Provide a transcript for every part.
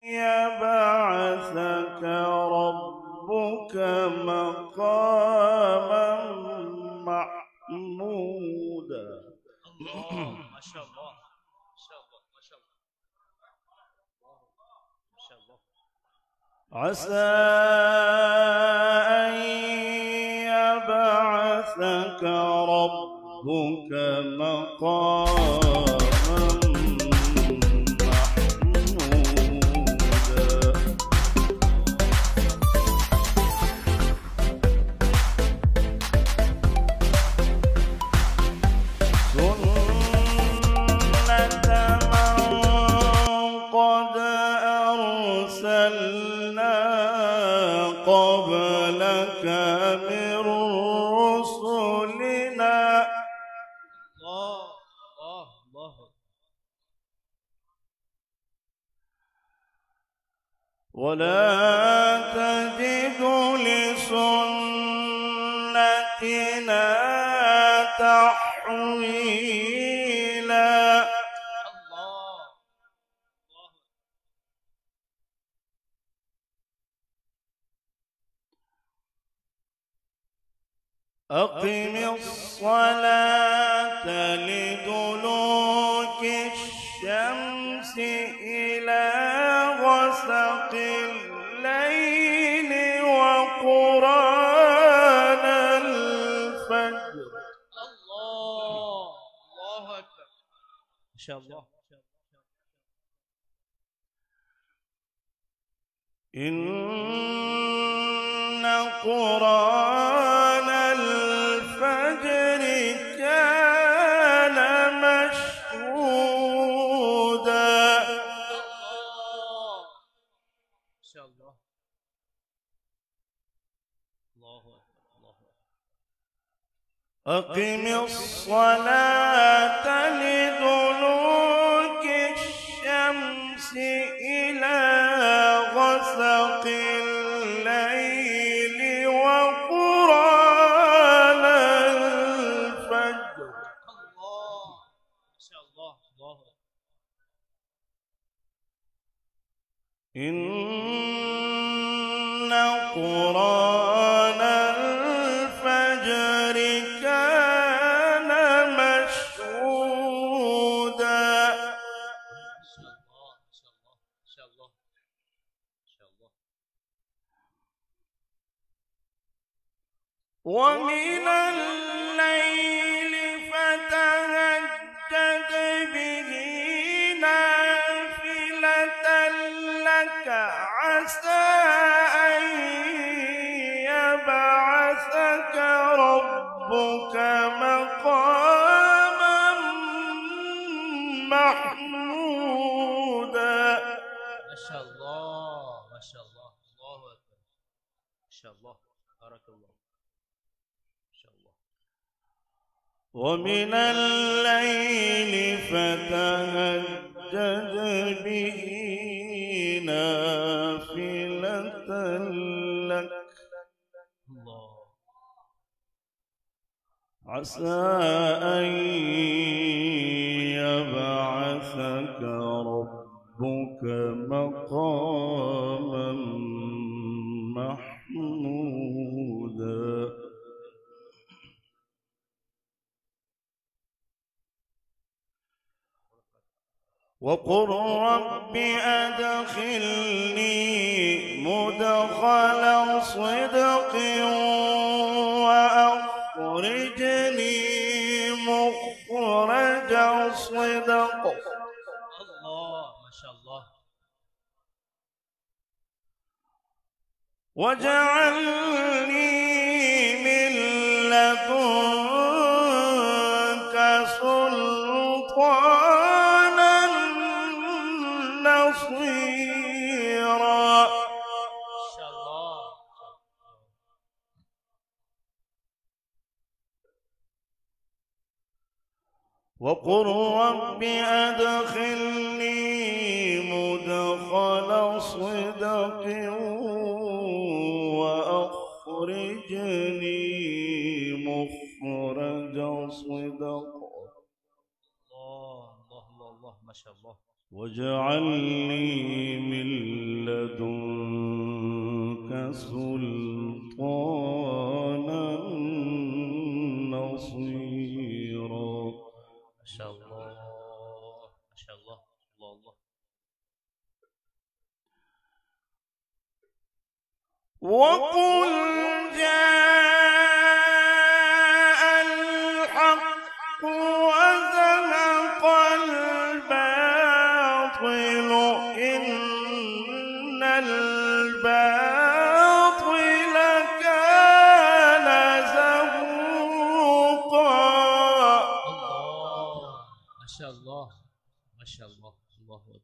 يبعثك ربك مقاما محمودا. الله ما شاء الله ما شاء الله ما شاء الله ما شاء الله. عسى أن يبعثك ربك مقاما قبلك من رسلنا. الله الله الله. ولا تجد لسنتنا تحويلا. أقم الصلاة لدلوك الشمس إلى غسق الليل وقرآن الفجر. الله الله أكبر ما شاء الله. إن قرآن الفجر كان مشهودا. ما شاء الله. الله أكبر الله أكبر. أقم الصلاة لدلوك الشمس إلى غسق الليل وقرآن الفجر. الله ما شاء الله. الله إن قرآن الفجر كان مشهودا. ومن الليل فتهجد به نافلة لك عسى أن يبعثك ربك مقاما محمودا. ما شاء الله ما شاء الله. الله أكبر ما شاء الله. بارك الله. ومن الليل فتهجد به نافلة لك عسى أن يبعثك ربك مقاما محمودا. وقل رب أدخلني مدخل صدق وأخرجني مخرج صدق. الله ما شاء الله. واجعلني من لدنك سلطانا نصيرا. ما شاء الله. وقل رب أدخلني مدخل صدق وأخرجني مخرج صدق. الله الله الله الله ما شاء الله. واجعلني من وقل جاء الحق وزهق الباطل إن الباطل كان زهوقا. الله ما شاء الله ما شاء الله. الله أكبر.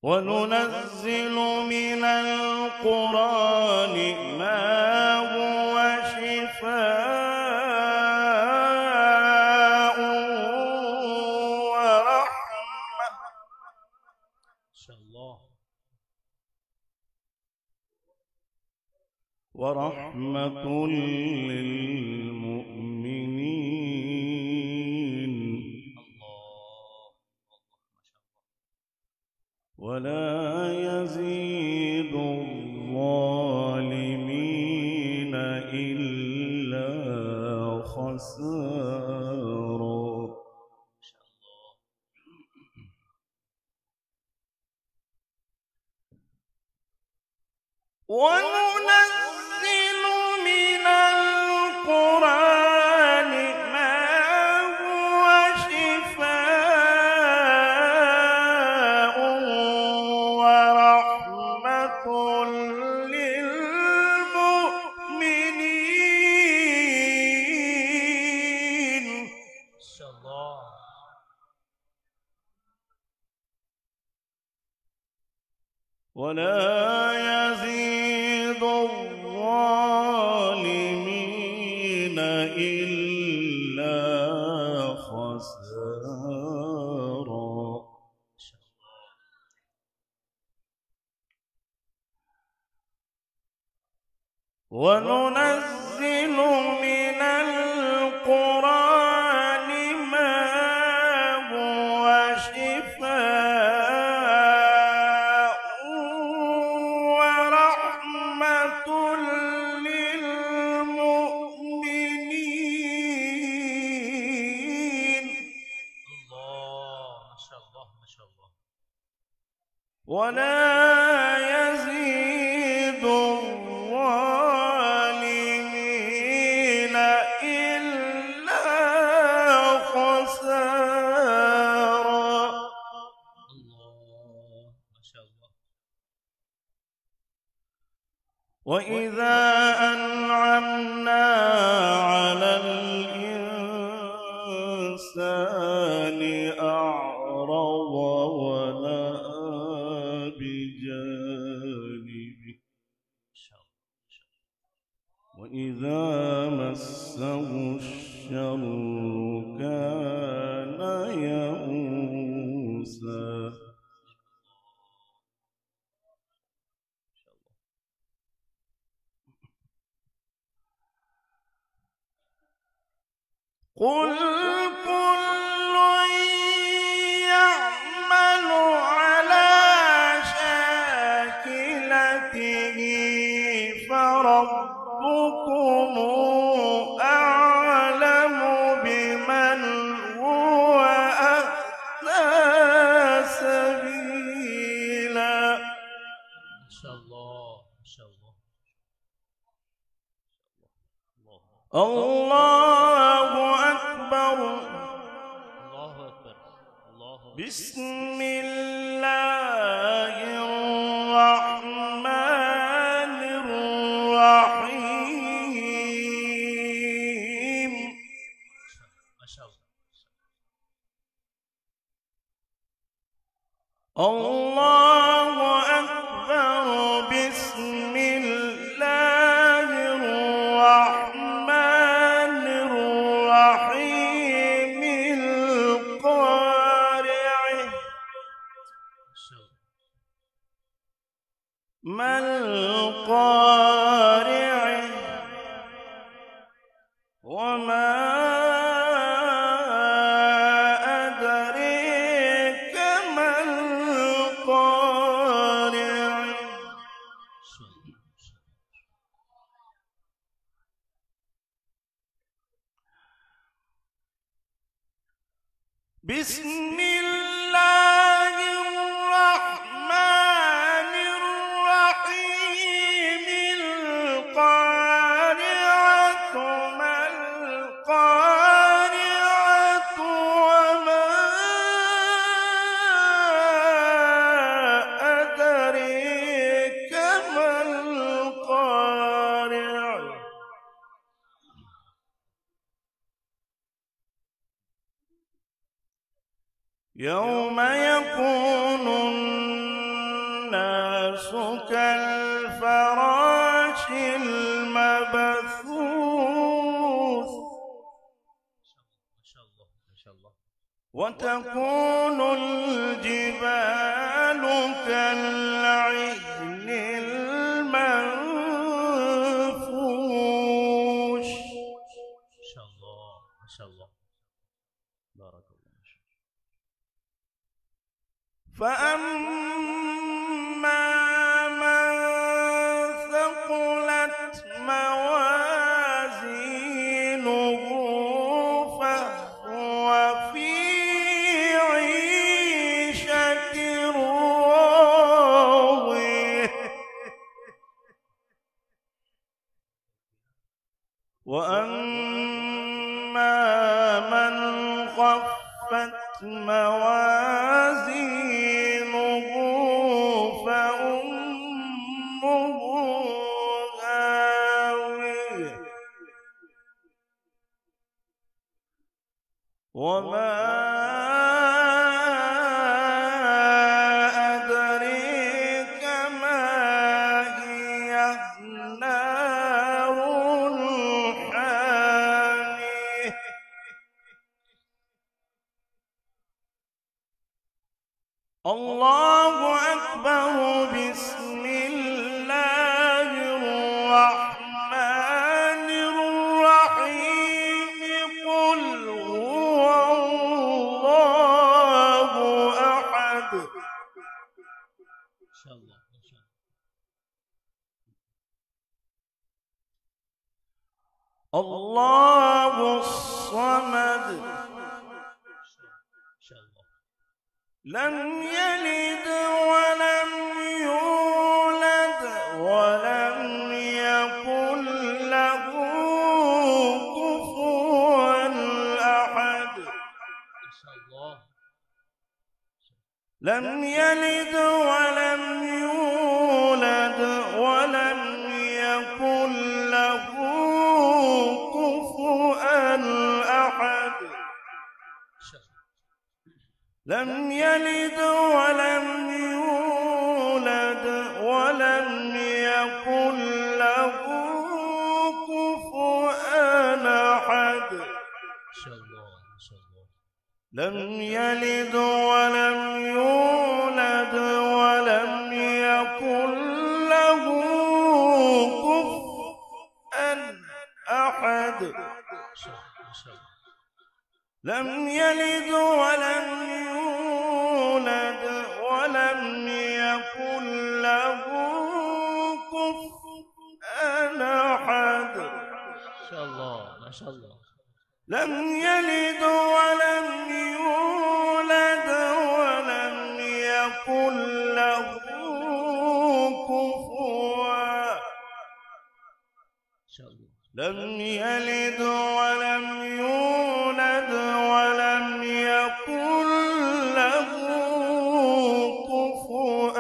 وننزل من القرآن ما هو شفاء ورحمة ما شاء الله ورحمة للمؤمنين ولا يزيد الظالمين إلا خسارا. وننزل من القرآن ما هو شفاء ورحمة للمؤمنين. ما شاء الله ولا يزيد الظالمين إلا خسارا. وننزل من القرآن ما هو شفاء ورحمة للمؤمنين. الله ما شاء الله ما شاء الله. ولا يزيد الظالمين إلا خسارا. الله ما شاء الله. وإذا أنعمنا على الإنسان أعرض ونأى بجانبه وإذا مسه الشر كان يئوسا. قل كل يعمل على شاكلته فربكم أعلم بمن هو أهدى سبيلا. ما شاء الله ما شاء الله. الله أكبر. الله أكبر. الله أكبر. بسم الله الرحمن الرحيم. ما شاء الله. الله أكبر. بسم الله الرحمن الرحيم. القارعة ما القارعة وما أدريك ما القارعة. بسم الله يوم يكون الناس كالفراش المبثوث ما شاء الله ما شاء الله. وتكون الجبال كالعهن المنفوش. ما شاء الله ما شاء الله. بارك الله. فأما من ثقلت موازينه فهو في عيشة راضية، وأما من خفت موازينه فأمه هاوية، وما أدريك ما هي نار حامية. الله أكبر. بسم الله الرحمن الرحيم. قل هو الله أحد. ما شاء الله ما شاء الله الصمد. لم يلد ولم يولد ولم يكن له كفوا أحد. ما شاء الله. لم يلد ولم يولد ولم يكن له كفوا أحد. لم يلد ولم يولد ولم يكن له كفوا أحد. ما شاء الله ما شاء الله. لم يلد ولم يولد ولم يكن له كفوا أحد. لم يلد ولم يولد ولم يكن له كفوا أحد. ما شاء الله ما شاء الله. لم يلد ولم يولد ولم يكن له كفوا. لم يلد ولم يولد ولم يكن له كفوا.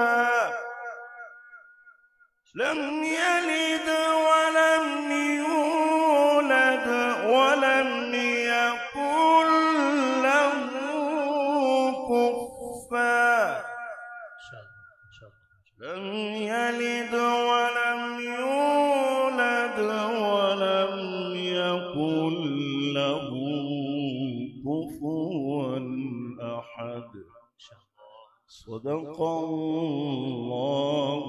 لم يلد ولم يولد ولم يكن له كفوا. لم يلد ولم يولد ولم يكن له كفوا أحد. صدق الله